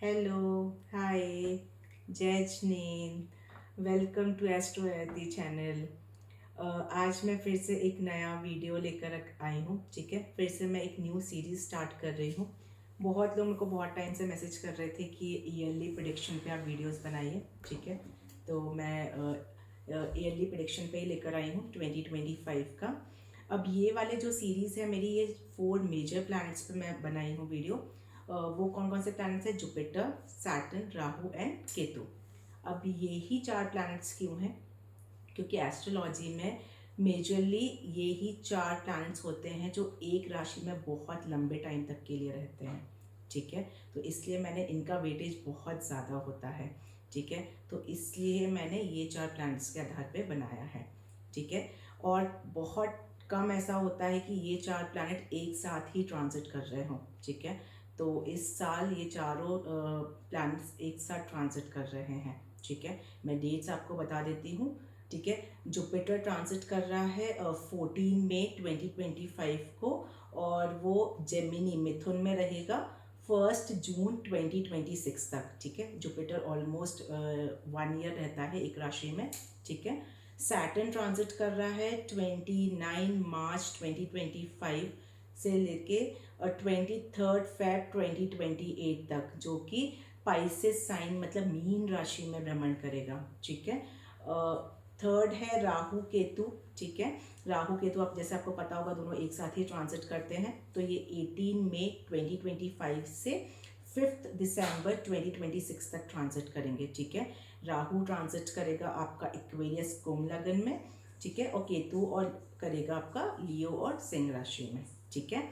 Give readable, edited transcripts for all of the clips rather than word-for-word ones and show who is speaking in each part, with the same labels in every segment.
Speaker 1: Hello, hi, जय जनीन। Welcome to astro Aarti channel. आज मैं फिर से एक नया वीडियो लेकर आई हूँ। ठीक है, फिर से मैं एक न्यू सीरीज स्टार्ट कर रही हूँ। बहुत लोग मेरे को बहुत टाइम से मैसेज कर रहे थे कि ईयरली प्रेडिक्शन पे आप वीडियोस बनाइए। ठीक है, तो मैं ईयरली प्रेडिक्शन पे ही लेकर आई हूँ 2025 का। अब ये वाले जो सीरीज़ है मेरी, ये 4 मेजर प्लैनेट्स पे मैं बनाई हूँ वीडियो। वो कौन कौन से प्लैनेट्स हैं? Jupiter, Saturn, Rahu and Ketu. अब ये ही 4 प्लैनेट्स क्यों हैं? क्योंकि एस्ट्रोलॉजी में मेजरली ये ही 4 प्लैनेट्स होते हैं जो एक राशि में बहुत लंबे टाइम तक के लिए रहते हैं। ठीक है, तो इसलिए मैंने इनका वेटेज बहुत ज़्यादा होता है। ठीक है, तो इसलिए मैंने ये 4 प्लैनेट्स के आधार पे बनाया है। ठीक है, और बहुत कम ऐसा होता है कि ये 4 प्लैनेट एक साथ ही ट्रांजिट कर रहे हों। ठीक है, तो इस साल ये चारों प्लैनेट्स एक साथ ट्रांजिट कर रहे हैं। ठीक है, मैं डेट्स आपको बता देती हूँ। ठीक है, जुपिटर ट्रांजिट कर रहा है 14 मई 2025 को, और वो जेमिनी मिथुन में रहेगा 1 जून 2026 तक। ठीक है, जुपिटर ऑलमोस्ट 1 ईयर रहता है एक राशि में। ठीक है, सैटर्न ट्रांजिट कर रहा है 29 मार्च 2025 से लेके 23 फेब 2028 तक, जो कि पाइसेस साइन मतलब मीन राशि में भ्रमण करेगा। ठीक है, थर्ड है राहु केतु। ठीक है, राहु केतु आप जैसे आपको पता होगा दोनों एक साथ ही ट्रांजिट करते हैं, तो ये 18 मई 2025 से 5 दिसंबर 2026 तक ट्रांजिट करेंगे। ठीक है, राहु ट्रांजिट करेगा आपका एक्वेरियस कुंभ लग्न में। ठीक है, और केतु और करेगा आपका लियो और सिंह राशि में। ठीक है,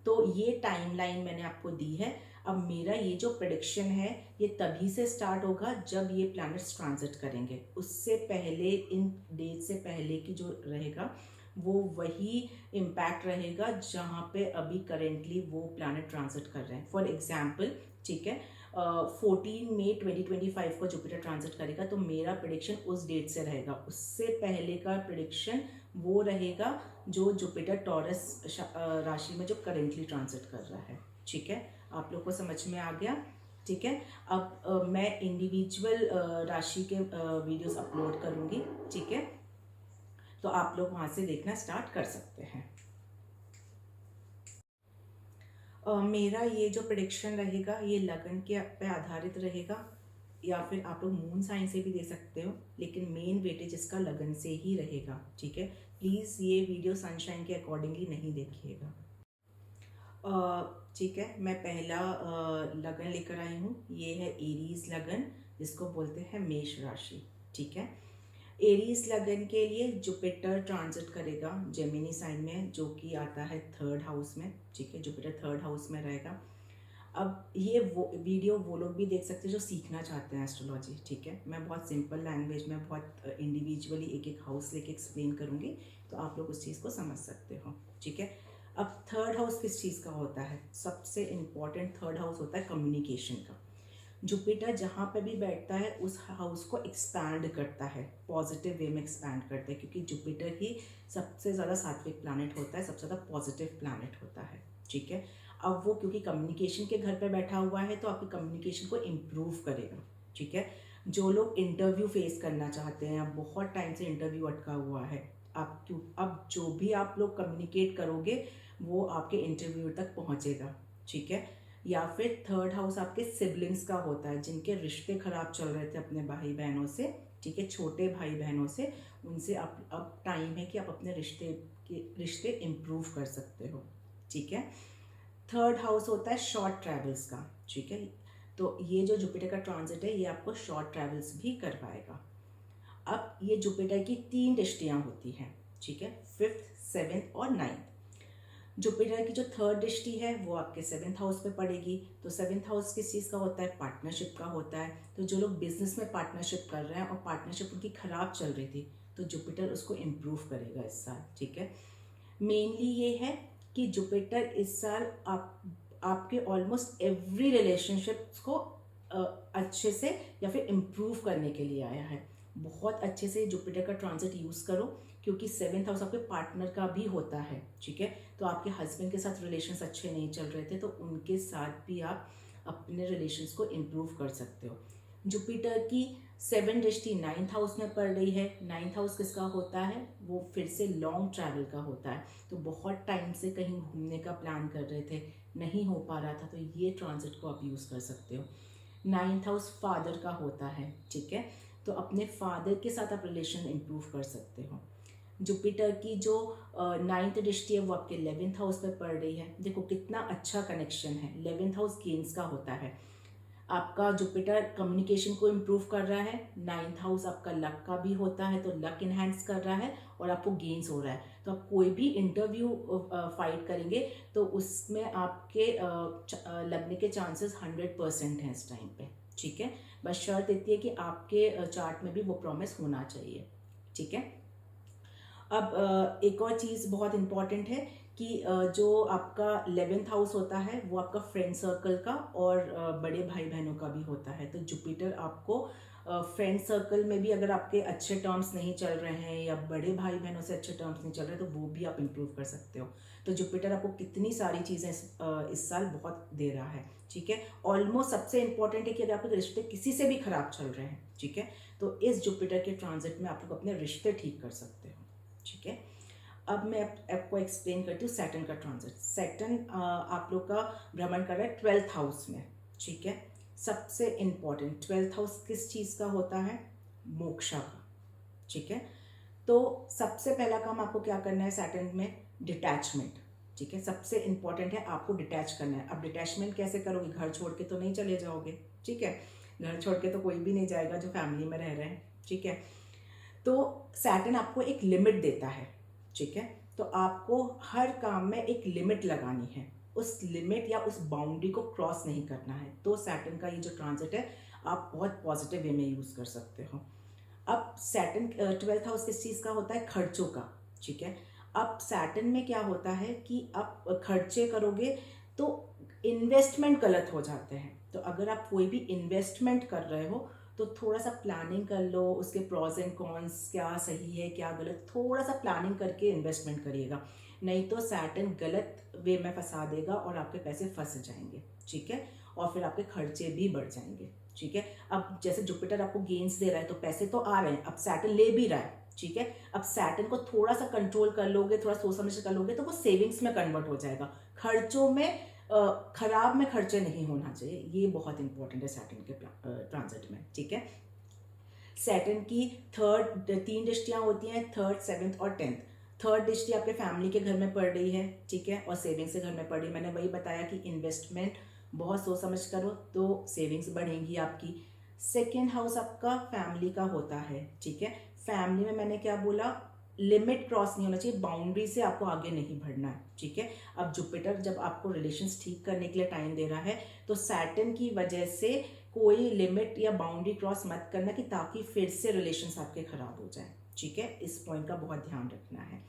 Speaker 1: तो ये टाइमलाइन मैंने आपको दी है। अब मेरा ये जो प्रेडिक्शन है ये तभी से स्टार्ट होगा जब ये प्लैनेट्स ट्रांजिट करेंगे। उससे पहले, इन डेट से पहले की जो रहेगा वो वही इम्पैक्ट रहेगा जहाँ पे अभी करेंटली वो प्लैनेट ट्रांजिट कर रहे हैं। फॉर एग्जाम्पल, ठीक है, 14 मई 2025 को जुपिटर ट्रांजिट करेगा, तो मेरा प्रेडिक्शन उस डेट से रहेगा। उससे पहले का प्रेडिक्शन वो रहेगा जो जुपिटर टॉरस राशि में जो करेंटली ट्रांजिट कर रहा है। ठीक है, आप लोग को समझ में आ गया? ठीक है, अब मैं इंडिविजुअल राशि के वीडियोस अपलोड करूंगी। ठीक है, तो आप लोग वहां से देखना स्टार्ट कर सकते हैं। मेरा ये जो प्रेडिक्शन रहेगा ये लगन के पे आधारित रहेगा, या फिर आप लोग मून साइन से भी दे सकते हो, लेकिन मेन वेटेज इसका लगन से ही रहेगा। ठीक है, प्लीज़ ये वीडियो सनशाइन के अकॉर्डिंगली नहीं देखिएगा। ठीक है, मैं पहला लगन लेकर आई हूँ। ये है एरीज लगन, जिसको बोलते हैं मेष राशि। ठीक है, एरीज लगन के लिए जुपिटर ट्रांजिट करेगा जेमिनी साइन में, जो कि आता है 3rd हाउस में। ठीक है, जुपिटर 3rd हाउस में रहेगा। अब ये वो वीडियो वो लोग भी देख सकते हैं जो सीखना चाहते हैं एस्ट्रोलॉजी। ठीक है, मैं बहुत सिंपल लैंग्वेज में बहुत इंडिविजुअली एक एक हाउस लेके एक्सप्लेन करूँगी, तो आप लोग उस चीज़ को समझ सकते हो। ठीक है, अब 3rd हाउस किस चीज़ का होता है? सबसे इम्पॉर्टेंट 3rd हाउस होता है कम्युनिकेशन का। जुपिटर जहाँ पे भी बैठता है उस हाउस को एक्सपैंड करता है, पॉजिटिव वे में एक्सपैंड करता है, क्योंकि जुपिटर ही सबसे ज़्यादा सात्विक प्लैनेट होता है, सबसे ज़्यादा पॉजिटिव प्लैनेट होता है। ठीक है, अब वो क्योंकि कम्युनिकेशन के घर पे बैठा हुआ है तो आपकी कम्युनिकेशन को इम्प्रूव करेगा। ठीक है, जो लोग इंटरव्यू फेस करना चाहते हैं, अब बहुत टाइम से इंटरव्यू अटका हुआ है, आप क्यों, अब जो भी आप लोग कम्युनिकेट करोगे वो आपके इंटरव्यू तक पहुँचेगा। ठीक है, या फिर 3rd हाउस आपके सिबलिंग्स का होता है, जिनके रिश्ते खराब चल रहे थे अपने भाई बहनों से। ठीक है, छोटे भाई बहनों से, उनसे आप अब टाइम है कि आप अपने रिश्ते इम्प्रूव कर सकते हो। ठीक है, 3rd हाउस होता है शॉर्ट ट्रैवल्स का। ठीक है, तो ये जो जुपिटर का ट्रांजिट है ये आपको शॉर्ट ट्रैवल्स भी करवाएगा। अब ये जुपिटर की 3 दृष्टियाँ होती हैं। ठीक है, 5th, 7th और 9th। जुपिटर की जो 3rd दृष्टि है वो आपके 7th हाउस पे पड़ेगी। तो 7th हाउस किस चीज़ का होता है? पार्टनरशिप का होता है। तो जो लोग बिजनेस में पार्टनरशिप कर रहे हैं और पार्टनरशिप उनकी खराब चल रही थी, तो जुपिटर उसको इम्प्रूव करेगा इस साल। ठीक है, मेनली ये है कि जुपिटर इस साल आपके ऑलमोस्ट एवरी रिलेशनशिप्स को अच्छे से या फिर इम्प्रूव करने के लिए आया है। बहुत अच्छे से जुपिटर का ट्रांजिट यूज़ करो, क्योंकि 7th हाउस आपके पार्टनर का भी होता है। ठीक है, तो आपके हस्बैंड के साथ रिलेशंस अच्छे नहीं चल रहे थे, तो उनके साथ भी आप अपने रिलेशंस को इम्प्रूव कर सकते हो। जुपिटर की 7 दृष्टि 9th हाउस में पड़ रही है। 9th हाउस किसका होता है? वो फिर से लॉन्ग ट्रैवल का होता है। तो बहुत टाइम से कहीं घूमने का प्लान कर रहे थे, नहीं हो पा रहा था, तो ये ट्रांजिट को आप यूज़ कर सकते हो। 9th हाउस फादर का होता है, ठीक है, तो अपने फादर के साथ आप रिलेशन इम्प्रूव कर सकते हो। जुपिटर की जो 9th दृष्टि है वो आपके 11th हाउस पर पड़ रही है। देखो कितना अच्छा कनेक्शन है। 11th हाउस गेन्स का होता है। आपका जुपिटर कम्युनिकेशन को इम्प्रूव कर रहा है। 9th हाउस आपका लक का भी होता है, तो लक इन्हेंस कर रहा है और आपको गेन्स हो रहा है। तो आप कोई भी इंटरव्यू फाइट करेंगे तो उसमें आपके लगने के चांसेस 100% हैं इस टाइम पे, ठीक है। बस शर्त इतनी है कि आपके चार्ट में भी वो प्रॉमिस होना चाहिए, ठीक है। अब एक और चीज़ बहुत इम्पॉर्टेंट है कि जो आपका 11th हाउस होता है वो आपका फ्रेंड सर्कल का और बड़े भाई बहनों का भी होता है। तो जुपिटर आपको फ्रेंड सर्कल में भी अगर आपके अच्छे टर्म्स नहीं चल रहे हैं या बड़े भाई बहनों से अच्छे टर्म्स नहीं चल रहे तो वो भी आप इम्प्रूव कर सकते हो। तो जुपिटर आपको कितनी सारी चीज़ें इस साल बहुत दे रहा है, ठीक है। ऑलमोस्ट सबसे इंपॉर्टेंट है कि अगर आपके रिश्ते किसी से भी खराब चल रहे हैं, ठीक है, तो इस जुपिटर के ट्रांजिट में आप लोग अपने रिश्ते ठीक कर सकते हो, ठीक है। अब मैं आपको एक्सप्लेन करती हूँ सैटर्न का ट्रांजिट। सैटर्न आप लोग का भ्रमण कर रहा है 12th हाउस में, ठीक है। सबसे इम्पॉर्टेंट 12th हाउस किस चीज़ का होता है? मोक्षा का, ठीक है। तो सबसे पहला काम आपको क्या करना है सैटर्न में? डिटैचमेंट, ठीक है। सबसे इम्पॉर्टेंट है आपको डिटैच करना है। अब डिटैचमेंट कैसे करोगे? घर छोड़ के तो नहीं चले जाओगे, ठीक है। घर छोड़ के तो कोई भी नहीं जाएगा जो फैमिली में रह रहे हैं, ठीक है। तो सैटर्न आपको एक लिमिट देता है, ठीक है। तो आपको हर काम में एक लिमिट लगानी है, उस लिमिट या उस बाउंड्री को क्रॉस नहीं करना है। तो सैटर्न का ये जो ट्रांजिट है आप बहुत पॉजिटिव वे में यूज़ कर सकते हो। अब सैटर्न 12th हाउस किस चीज़ का होता है? खर्चों का, ठीक है। अब सैटर्न में क्या होता है कि आप खर्चे करोगे तो इन्वेस्टमेंट गलत हो जाते हैं। तो अगर आप कोई भी इन्वेस्टमेंट कर रहे हो तो थोड़ा सा प्लानिंग कर लो, उसके प्रॉज एंड कॉन्स, क्या सही है क्या गलत, थोड़ा सा प्लानिंग करके इन्वेस्टमेंट करिएगा, नहीं तो सैटर्न गलत वे में फंसा देगा और आपके पैसे फंस जाएंगे, ठीक है। और फिर आपके खर्चे भी बढ़ जाएंगे, ठीक है। अब जैसे जुपिटर आपको गेन्स दे रहा है तो पैसे तो आ रहे हैं, अब सैटर्न ले भी रहा है, ठीक है। अब सैटर्न को थोड़ा सा कंट्रोल कर लोगे, थोड़ा सोच समझ कर लोगे तो वो सेविंग्स में कन्वर्ट हो जाएगा। खर्चों में खराब में खर्चे नहीं होना चाहिए, ये बहुत इंपॉर्टेंट है सैटर्न के ट्रांजिट में, ठीक है। सैटर्न की 3 दृष्टियां होती हैं, 3rd 7th और 10th। 3rd दृष्टि आपके फैमिली के घर में पड़ रही है, ठीक है, और सेविंग्स के घर में पड़ रही है। मैंने वही बताया कि इन्वेस्टमेंट बहुत सोच समझ करो तो सेविंग्स बढ़ेंगी आपकी। 2nd हाउस आपका फैमिली का होता है, ठीक है। फैमिली में मैंने क्या बोला? लिमिट क्रॉस नहीं होना चाहिए, बाउंड्री से आपको आगे नहीं बढ़ना है, ठीक है। अब जुपिटर जब आपको रिलेशंस ठीक करने के लिए टाइम दे रहा है तो सैटर्न की वजह से कोई लिमिट या बाउंड्री क्रॉस मत करना कि ताकि फिर से रिलेशंस आपके खराब हो जाए, ठीक है। इस पॉइंट का बहुत ध्यान रखना है।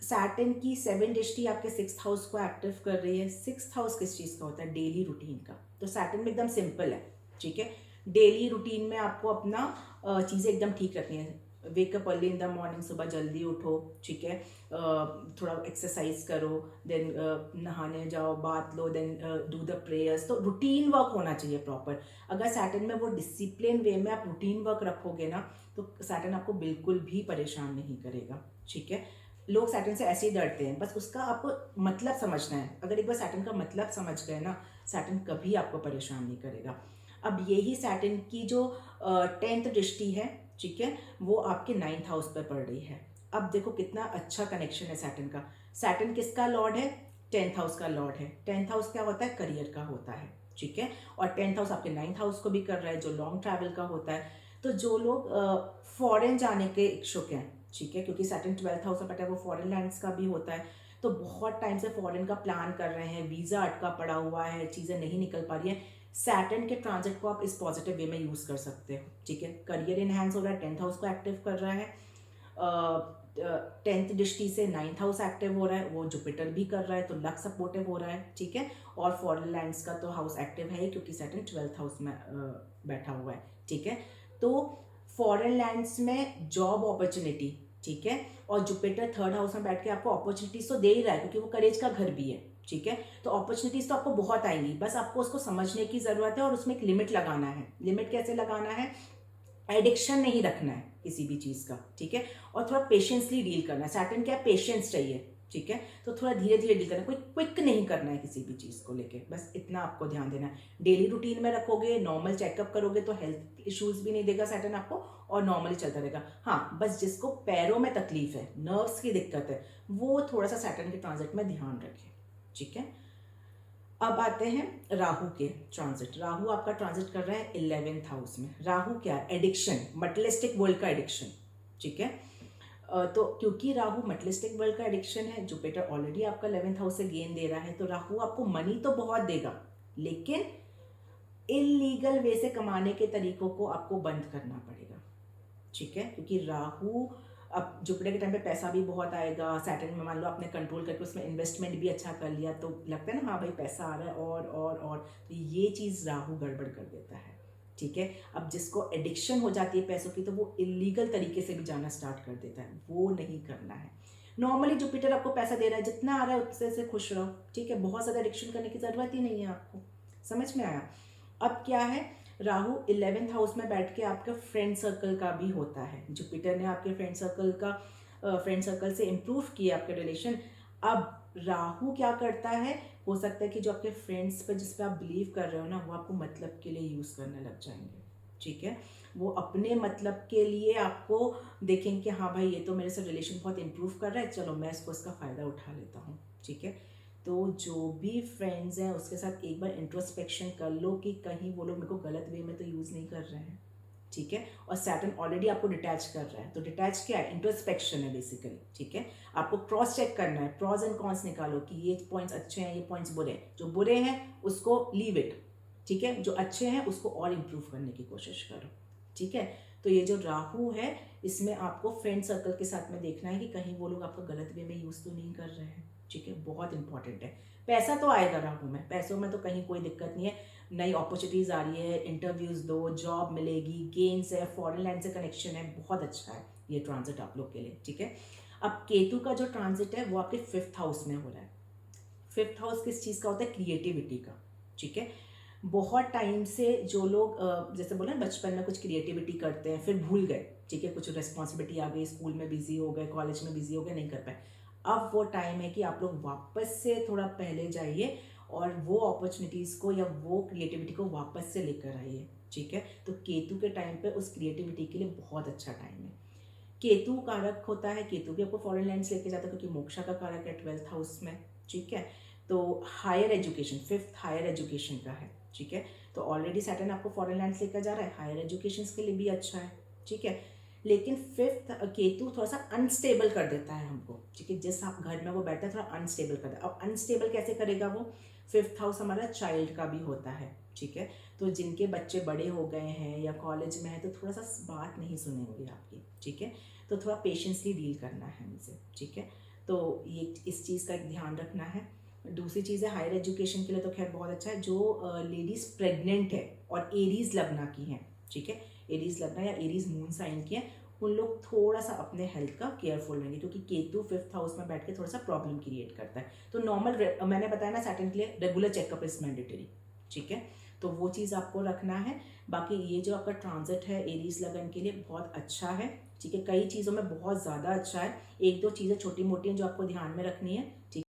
Speaker 1: सैटर्न की 7 दृष्टि आपके 6th हाउस को एक्टिव कर रही है। 6th हाउस किस चीज़ का होता है? डेली रूटीन का। तो सैटर्न में एकदम सिंपल है, ठीक है। डेली रूटीन में आपको अपना चीज़ें एकदम ठीक रखनी है। Wake up early in the morning, सुबह जल्दी उठो, ठीक है। थोड़ा एक्सरसाइज करो, देन नहाने जाओ, बात लो, देन डू द प्रेयर्स। तो रूटीन वर्क होना चाहिए प्रॉपर। अगर सैटर्न में वो डिसिप्लिन वे में आप रूटीन वर्क रखोगे ना तो सैटर्न आपको बिल्कुल भी परेशान नहीं करेगा, ठीक है। लोग सैटर्न से ऐसे ही डरते हैं, बस उसका आपको मतलब समझना है। अगर एक बार सैटर्न का मतलब समझ गए ना, सैटर्न कभी आपको परेशान नहीं करेगा। अब यही सैटर्न की जो 10th दृष्टि है, ठीक है, वो आपके 9th हाउस पर पड़ रही है। अब देखो कितना अच्छा कनेक्शन है सैटर्न का। सैटर्न किसका लॉर्ड है? 10th हाउस का लॉर्ड है। 10th हाउस क्या होता है? करियर का होता है, ठीक है। और 10th हाउस आपके 9th हाउस को भी कर रहा है जो लॉन्ग ट्रैवल का होता है। तो जो लोग फॉरेन जाने के इच्छुक हैं, ठीक है, क्योंकि सैटर्न 12th हाउस में पता है वो फॉरेन लैंड्स का भी होता है, तो बहुत टाइम से फॉरेन का प्लान कर रहे हैं, वीज़ा अटका पड़ा हुआ है, चीज़ें नहीं निकल पा रही हैं, सैटर्न के ट्रांजिट को आप इस पॉजिटिव वे में यूज़ कर सकते हो, ठीक है। करियर इनहैंस हो रहा है, 10th हाउस को एक्टिव कर रहा है। 10th दृष्टि से 9th हाउस एक्टिव हो रहा है, वो जुपिटर भी कर रहा है, तो लक सपोर्टिव हो रहा है, ठीक है। और फॉरेन लैंड्स का तो हाउस एक्टिव है क्योंकि सैटर्न 12th हाउस में बैठा हुआ है, ठीक है। तो फॉरेन लैंड्स में जॉब अपॉर्चुनिटी, ठीक है, और जुपिटर 3rd हाउस में बैठ के आपको अपॉर्चुनिटीज तो दे ही रहा है क्योंकि वो करेज का घर भी है, ठीक है। तो अपॉर्चुनिटीज तो आपको बहुत आएंगी, बस आपको उसको समझने की जरूरत है और उसमें एक लिमिट लगाना है। लिमिट कैसे लगाना है? एडिक्शन नहीं रखना है किसी भी चीज़ का, ठीक है। और थोड़ा पेशेंसली डील करना है। सैटर्न क्या, पेशेंस चाहिए, ठीक है। तो थोड़ा धीरे धीरे डील करना है, कोई क्विक नहीं करना है किसी भी चीज़ को लेके, बस इतना आपको ध्यान देना है। डेली रूटीन में रखोगे, नॉर्मल चेकअप करोगे तो हेल्थ इश्यूज भी नहीं देगा सैटर्न आपको, और नॉर्मली चलता रहेगा। हाँ, बस जिसको पैरों में तकलीफ है, नर्व्स की दिक्कत है, वो थोड़ा सा सैटर्न के ट्रांजिट में ध्यान रखें, ठीक है। अब आते हैं राहु के ट्रांजिट। राहु आपका ट्रांजिट कर रहा है 11th हाउस में। राहु क्या है? एडिक्शन, मटेरियलिस्टिक वर्ल्ड का एडिक्शन, ठीक है। तो क्योंकि राहु मटेरियलिस्टिक वर्ल्ड का एडिक्शन है, जुपिटर ऑलरेडी आपका 11th हाउस से गेन दे रहा है, तो राहु आपको मनी तो बहुत देगा, लेकिन इलीगल वे से कमाने के तरीकों को आपको बंद करना पड़ेगा, ठीक है। क्योंकि राहु, अब जुपिटर के टाइम पे पैसा भी बहुत आएगा। सैटर्न में मान लो आपने कंट्रोल करके उसमें इन्वेस्टमेंट भी अच्छा कर लिया, तो लगता है ना हाँ भाई पैसा आ रहा है, और तो ये चीज़ राहु गड़बड़ कर देता है, ठीक है। अब जिसको एडिक्शन हो जाती है पैसों की, तो वो इलीगल तरीके से भी जाना स्टार्ट कर देता है, वो नहीं करना है। नॉर्मली जुपिटर आपको पैसा दे रहा है, जितना आ रहा है उससे से खुश रहो, ठीक है। बहुत ज़्यादा एडिक्शन करने की ज़रूरत ही नहीं है आपको, समझ में आया। अब क्या है, राहु 11th हाउस में बैठ के आपके फ्रेंड सर्कल का भी होता है। जुपिटर ने आपके फ्रेंड सर्कल से इम्प्रूव किया आपके रिलेशन। अब राहु क्या करता है, हो सकता है कि जो आपके फ्रेंड्स पे जिस पे आप बिलीव कर रहे हो ना, वो आपको मतलब के लिए यूज़ करने लग जाएंगे, ठीक है। वो अपने मतलब के लिए आपको देखेंगे कि हाँ भाई ये तो मेरे से रिलेशन बहुत इम्प्रूव कर रहा है, चलो मैं इसका फ़ायदा उठा लेता हूँ, ठीक है। तो जो भी फ्रेंड्स हैं उसके साथ एक बार इंट्रोस्पेक्शन कर लो कि कहीं वो लोग मेरे को गलत वे में तो यूज़ नहीं कर रहे हैं, ठीक है। और सैटर्न ऑलरेडी आपको डिटैच कर रहा है, तो डिटैच क्या है? इंट्रोस्पेक्शन है बेसिकली, ठीक है। आपको क्रॉस चेक करना है, प्रॉज एंड कॉन्स निकालो कि ये पॉइंट्स अच्छे हैं, ये पॉइंट्स बुरे हैं। जो बुरे हैं उसको लीव इट, ठीक है। जो अच्छे हैं उसको और इम्प्रूव करने की कोशिश करो, ठीक है। तो ये जो राहु है, इसमें आपको फ्रेंड सर्कल के साथ में देखना है कि कहीं वो लोग आपको गलत वे में यूज़ तो नहीं कर रहे हैं, ठीक है। बहुत इंपॉर्टेंट है। पैसा तो आएगा राहु में, पैसों में तो कहीं कोई दिक्कत नहीं है। नई अपॉर्चुनिटीज़ आ रही है, इंटरव्यूज़ दो, जॉब मिलेगी, गेन्स है, फॉरेन लैंड से कनेक्शन है, बहुत अच्छा है ये ट्रांजिट आप लोग के लिए, ठीक है। अब केतु का जो ट्रांजिट है वो आपके 5th हाउस में हो रहा है। 5th हाउस किस चीज़ का होता है? क्रिएटिविटी का, ठीक है। बहुत टाइम से जो लोग जैसे बोले बचपन में कुछ क्रिएटिविटी करते हैं फिर भूल गए, ठीक है, कुछ रिस्पॉन्सिबिलिटी आ गई, स्कूल में बिजी हो गए, कॉलेज में बिजी हो गए, नहीं कर पाए। अब वो टाइम है कि आप लोग वापस से थोड़ा पहले जाइए और वो अपॉर्चुनिटीज़ को या वो क्रिएटिविटी को वापस से लेकर आइए, ठीक है। तो केतु के टाइम पे उस क्रिएटिविटी के लिए बहुत अच्छा टाइम है। केतु कारक होता है, केतु भी आपको फॉरेन लैंड्स लेके जाता है क्योंकि मोक्षा का कारक है 12th हाउस में, ठीक है। तो higher education, 5th higher education का है, ठीक है। तो ऑलरेडी सैटर्न आपको फॉरेन लैंड्स लेकर जा रहा है, हायर एजुकेशन के लिए भी अच्छा है, ठीक है। लेकिन 5th केतु थोड़ा सा अनस्टेबल कर देता है हमको, ठीक है। जिस आप घर में वो बैठता है थोड़ा अनस्टेबल कर देता है। अब अनस्टेबल कैसे करेगा वो? 5th हाउस हमारा चाइल्ड का भी होता है, ठीक है। तो जिनके बच्चे बड़े हो गए हैं या कॉलेज में है तो थोड़ा सा बात नहीं सुनेंगे आपकी, ठीक है। तो थोड़ा पेशेंसली डील करना है उनसे, ठीक है। तो ये इस चीज़ का एक ध्यान रखना है। दूसरी चीज़ है हायर एजुकेशन के लिए तो खैर बहुत अच्छा है। जो लेडीज़ प्रेग्नेंट है और एरीज लग्ना की हैं, ठीक है, एरीज लग्ना या एरीज मून साइन की हैं, उन लोग थोड़ा सा अपने हेल्थ का केयरफुल रहेंगे क्योंकि केतु 5th हाउस में बैठ के थोड़ा सा प्रॉब्लम क्रिएट करता है। तो नॉर्मल मैंने बताया ना सैटर्न के लिए रेगुलर चेकअप इज मैंडेटरी, ठीक है। तो वो चीज़ आपको रखना है। बाकी ये जो आपका ट्रांजिट है एरीज लगन के लिए बहुत अच्छा है, ठीक है। कई चीज़ों में बहुत ज़्यादा अच्छा है। एक दो चीज़ें छोटी मोटी हैं जो आपको ध्यान में रखनी है, ठीक।